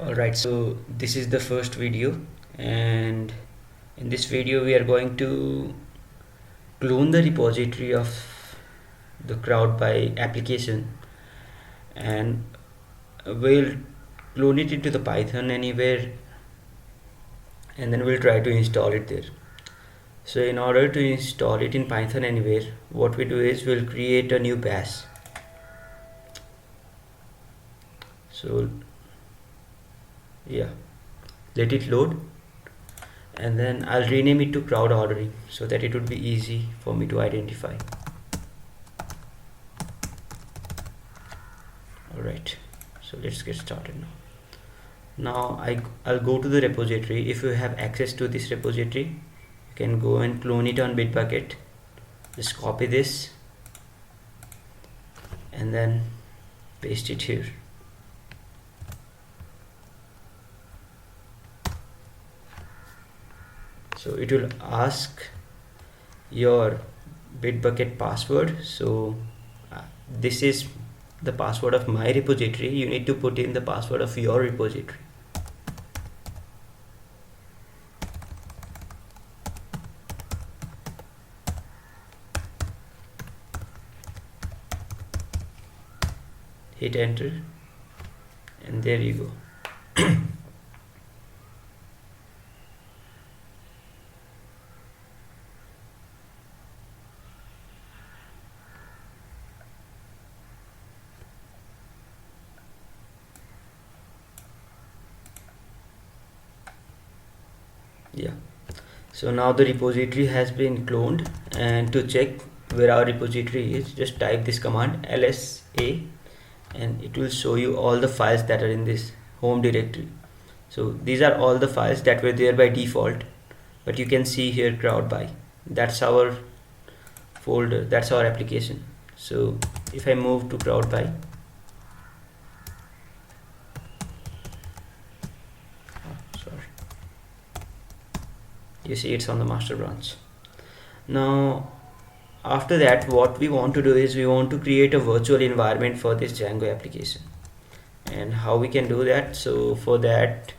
Alright, so this is the first video, and in this video we are going to clone the repository of the CrowdBuy application, and we'll clone it into the Python anywhere, and then we'll try to install it there. So in order to install it in Python anywhere, what we do is we'll create a new bash. So yeah, let it load, and then I'll rename it to crowd ordering so that it would be easy for me to identify. Alright, so let's get started now. I'll go to the repository. If you have access to this repository, you can go and clone it on Bitbucket. Just copy this and then paste it here. So it will ask your Bitbucket password. So this is the password of my repository. You need to put in the password of your repository. Hit enter, and there you go. Yeah, so now the repository has been cloned, and to check where our repository is, just type this command lsa, and it will show you all the files that are in this home directory. So these are all the files that were there by default, but you can see here CrowdBuy. That's our folder, that's our application. So if I move to CrowdBuy, you see it's on the master branch. Now after that, what we want to do is we want to create a virtual environment for this Django application. And how we can do that? So for that,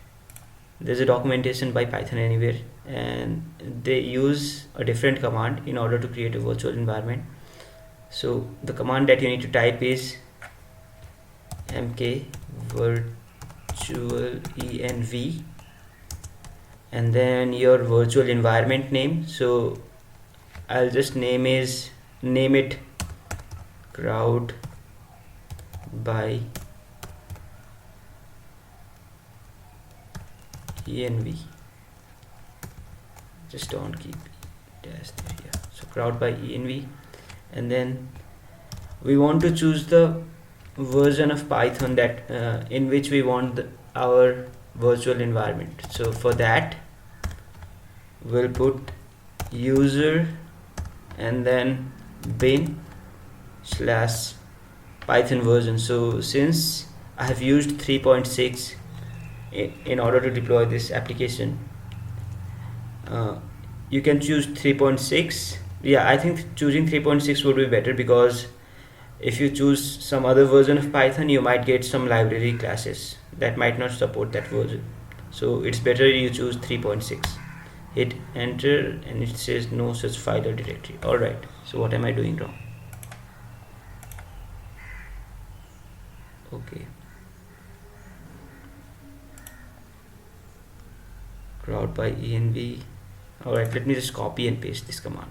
there's a documentation by Python Anywhere, and they use a different command in order to create a virtual environment. So the command that you need to type is mk virtual env, and then your virtual environment name. So I'll just name it crowd by env. Just don't keep dash there. Yeah, so crowd by env, and then we want to choose the version of Python that in which we want our virtual environment. So for that, we'll put user and then bin slash Python version. So since I have used 3.6 in order to deploy this application, you can choose 3.6. Yeah, I think choosing 3.6 would be better, because if you choose some other version of Python, you might get some library classes that might not support that version. So it's better you choose 3.6. Hit enter, and it says no such file or directory. Alright, so what am I doing wrong? Okay, crowd by env. Alright, let me just copy and paste this command.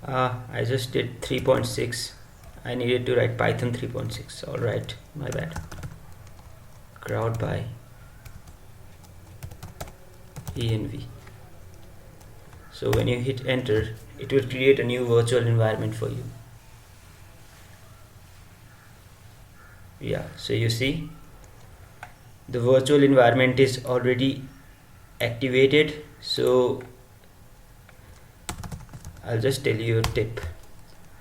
I just did 3.6. I needed to write Python 3.6. Alright, my bad. Crowd by env. So when you hit enter, it will create a new virtual environment for you. Yeah, so you see the virtual environment is already activated. So I'll just tell you a tip.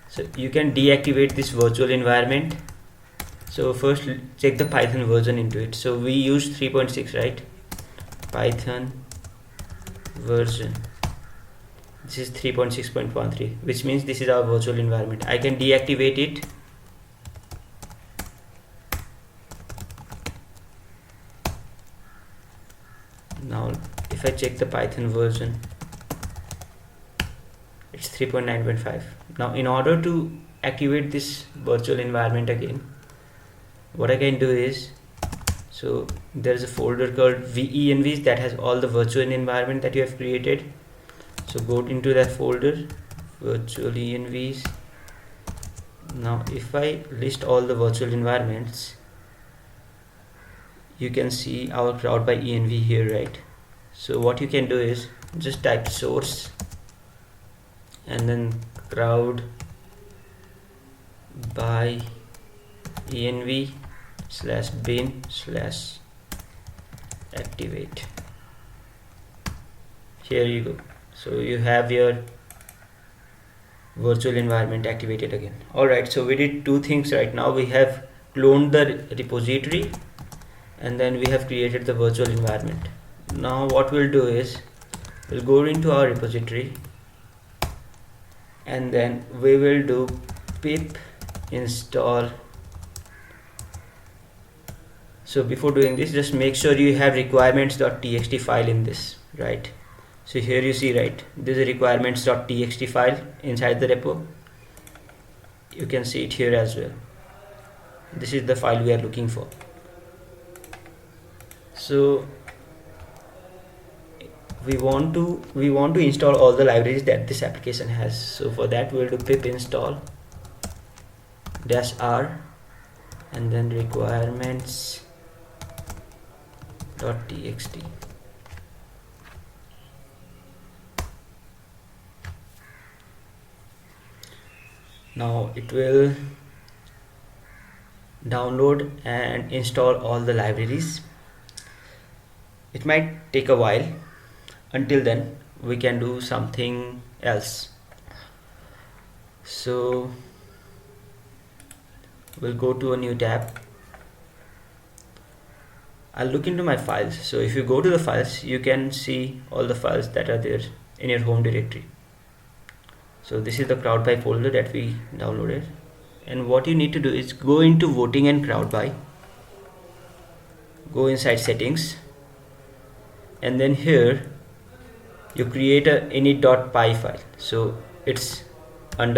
So you can deactivate this virtual environment. So first check the Python version into it. So we use 3.6, right? Python version, this is 3.6.13, which means this is our virtual environment. I can deactivate it. Now if I check the Python version, it's 3.9.5. now in order to activate this virtual environment again, what I can do is, so there's a folder called venvs that has all the virtual environment that you have created. So go into that folder, virtual envs. Now if I list all the virtual environments, you can see our crowd by env here, right? So what you can do is just type source and then crowd by env /bin/activate. Here you go. So you have your virtual environment activated again. Alright, so we did two things right now. We have cloned the repository and then we have created the virtual environment. Now what we'll do is we'll go into our repository and then we will do pip install. So before doing this, just make sure you have requirements.txt file in this, right? So here you see, right, this is a requirements.txt file inside the repo. You can see it here as well. This is the file we are looking for. So we want to install all the libraries that this application has. So for that we'll do pip install -r and then requirements.txt. Now it will download and install all the libraries. It might take a while. Until then we can do something else. So we'll go to a new tab. I'll look into my files. So if you go to the files, you can see all the files that are there in your home directory. So this is the CrowdBuy folder that we downloaded, and what you need to do is go into voting and CrowdBuy, go inside settings, and then here you create a init.py file. So it's __init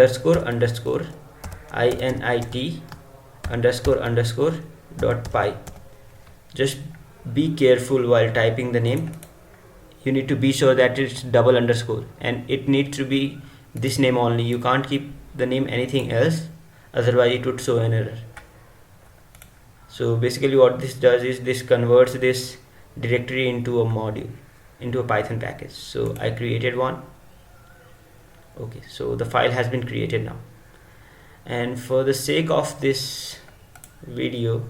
__.py. Just be careful while typing the name. You need to be sure that it's double underscore and it needs to be this name only. You can't keep the name anything else, otherwise it would show an error. So basically what this does is this converts this directory into a module, into a Python package. So I created one. Okay, so the file has been created now, and for the sake of this video,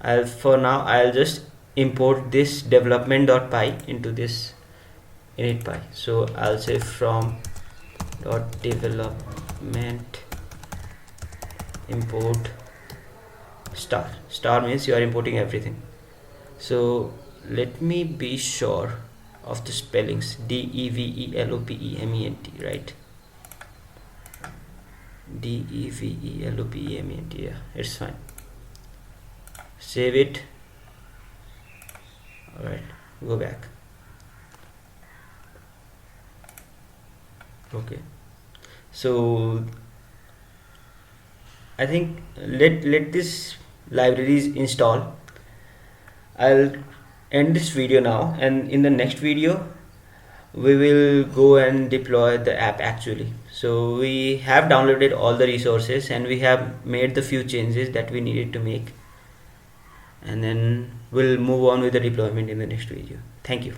I'll just import this development.py into this init.py. So I'll say from .development import star means you are importing everything. So let me be sure of the spellings. development, right? development, yeah, it's fine. Save it. Alright, go back. Okay, so I think let this libraries install. I'll end this video now, and in the next video we will go and deploy the app actually. So we have downloaded all the resources and we have made the few changes that we needed to make, and then we'll move on with the deployment in the next video. Thank you.